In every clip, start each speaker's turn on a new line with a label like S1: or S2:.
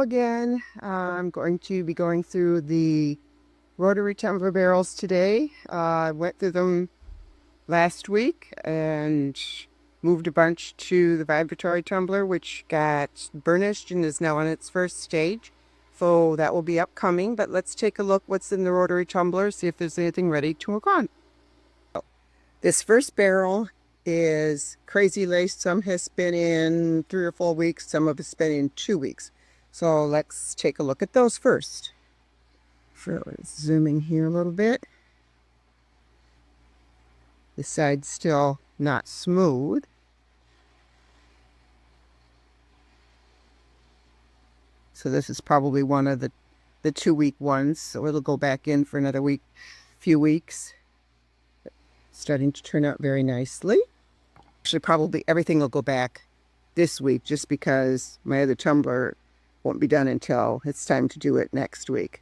S1: again. I'm going to be going through the rotary tumbler barrels today. I went through them last week and moved a bunch to the vibratory tumbler, which got burnished and is now on its first stage. So that will be upcoming, but let's take a look what's in the rotary tumbler, see if there's anything ready to hook on. This first barrel is Crazy Lace. Some has been in 3 or 4 weeks, some of it's been in 2 weeks. So let's take a look at those first. Zooming here a little bit. The side's still not smooth. So this is probably one of the 2-week ones. So it'll go back in for another few weeks. Starting to turn out very nicely. Actually, probably everything will go back this week just because my other tumbler won't be done until it's time to do it next week.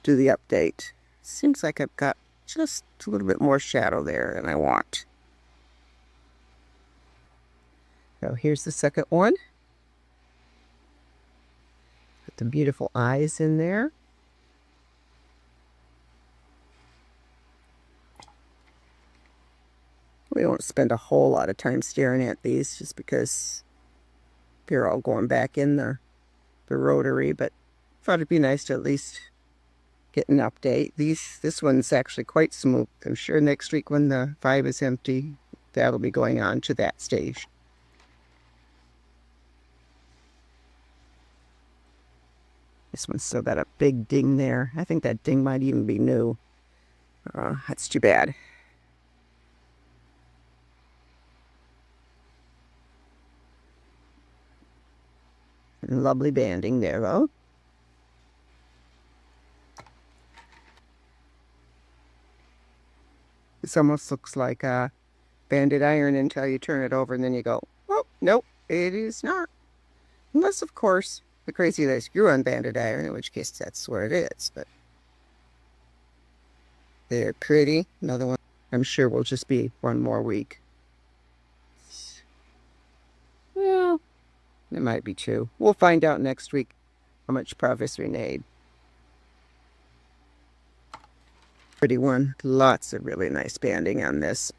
S1: Do the update. Seems like I've got just a little bit more shadow there than I want. So here's the second one. Put the beautiful eyes in there. We don't spend a whole lot of time staring at these just because they're all going back in the rotary, but I thought it'd be nice to at least get an update. This one's actually quite smooth. I'm sure next week when the 5 is empty, that'll be going on to that stage. This one's still got a big ding there. I think that ding might even be new. That's too bad. And lovely banding there, though. This almost looks like a banded iron until you turn it over and then you go, oh, nope, it is not. Unless, of course, the Crazy Lace grew on banded iron, in which case that's where it is. But they're pretty. Another one, I'm sure, will just be one more week. Well, it might be 2. We'll find out next week how much progress we made. Pretty one. Lots of really nice banding on this.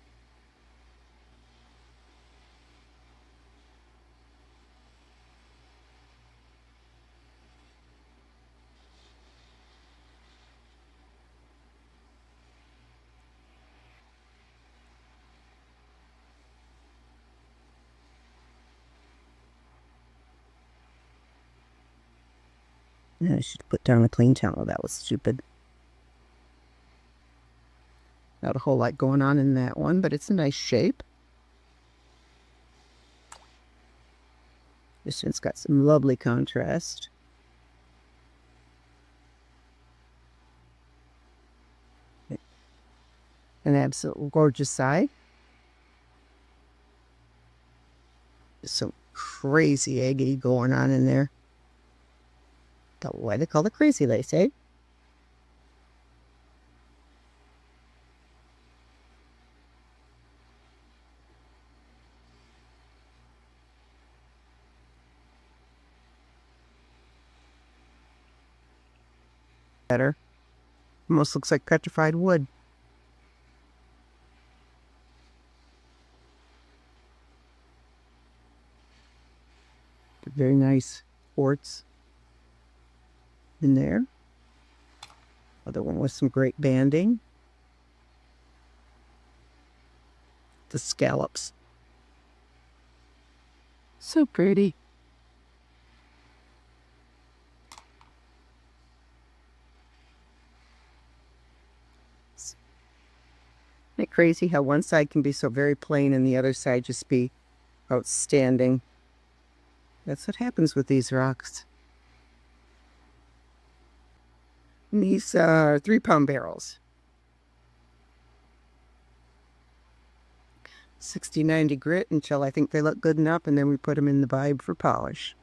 S1: I should put down a clean towel. That was stupid. Not a whole lot going on in that one, but it's a nice shape. This one's got some lovely contrast. An absolute gorgeous side. There's some crazy agate going on in there. That's why they call it Crazy Lace, eh? Better. Almost looks like petrified wood. Very nice quartz in there. Other one with some great banding. The scallops. So pretty. Isn't it crazy how one side can be so very plain and the other side just be outstanding? That's what happens with these rocks. And these are 3-pound barrels. 60-90 grit until I think they look good enough, and then we put them in the vibe for polish.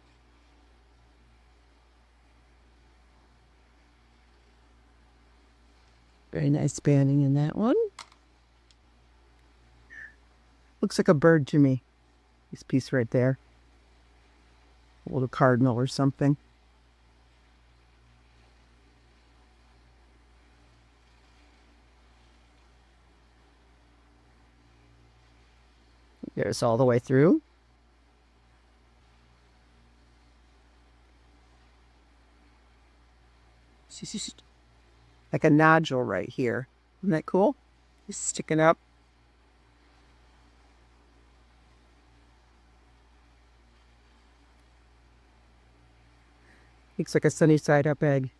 S1: Very nice banding in that one. Looks like a bird to me. This piece right there. A little cardinal or something. There's all the way through. Like a nodule right here. Isn't that cool? Just sticking up. Looks like a sunny side up egg.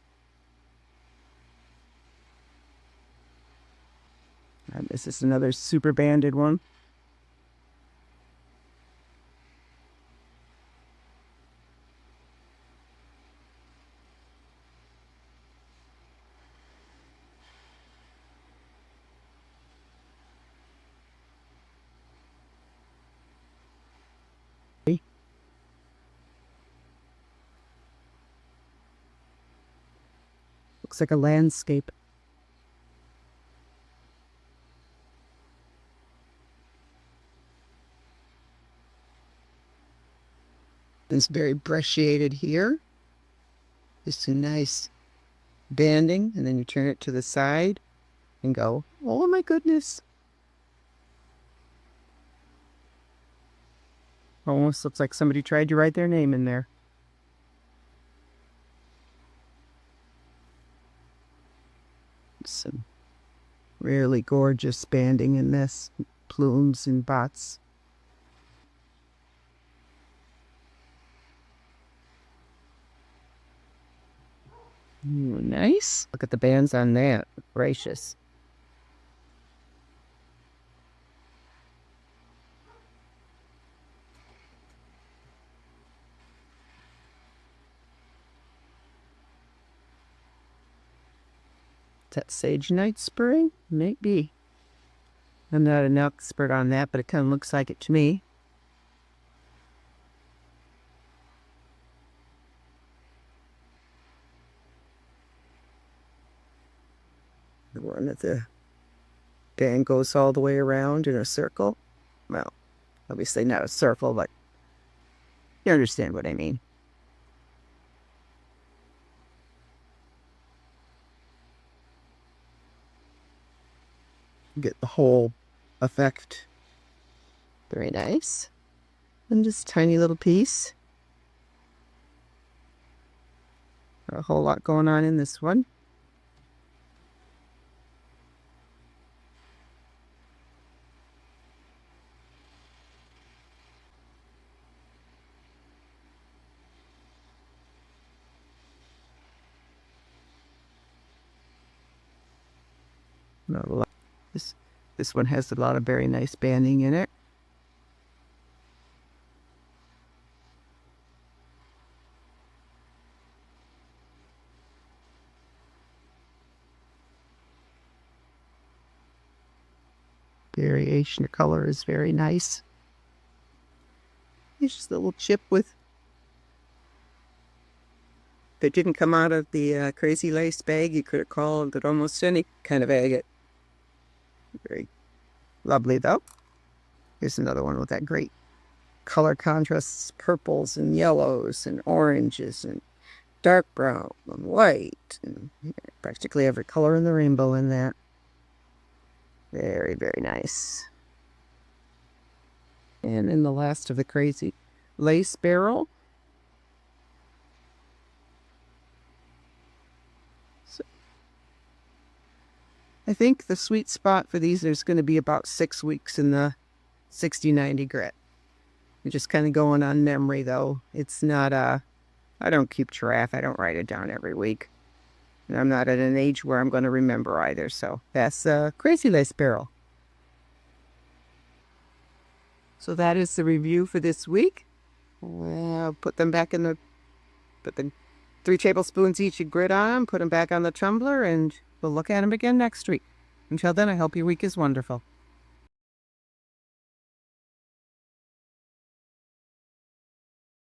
S1: And this is another super banded one. Looks like a landscape. It's very brecciated here. Just a nice banding, and then you turn it to the side and go, oh my goodness. Almost looks like somebody tried to write their name in there. Some really gorgeous banding in this. Plumes and bots. Ooh, nice. Look at the bands on that. Gracious. Is that Sage Night Spray? Maybe. I'm not an expert on that, but it kind of looks like it to me. The one that the band goes all the way around in a circle. Well, obviously not a circle, but you understand what I mean. Get the whole effect. Very nice. And just tiny little piece. A whole lot going on in this one. Not a lot. This one has a lot of very nice banding in it. Variation of color is very nice. It's just a little chip with. If it didn't come out of the Crazy Lace bag, you could have called it almost any kind of agate. Very lovely though. Here's another one with that great color contrasts, purples and yellows and oranges and dark brown and white and practically every color in the rainbow in that. Very, very nice. And in the last of the Crazy Lace barrel. So I think the sweet spot for these is going to be about 6 weeks in the 60-90 grit. I'm just kind of going on memory though. It's not I don't keep track. I don't write it down every week. And I'm not at an age where I'm going to remember either. So that's Crazy Lace barrel. So that is the review for this week. I'll put them back in the, put the 3 tablespoons each of grit on, put them back on the tumbler, and we'll look at them again next week. Until then, I hope your week is wonderful.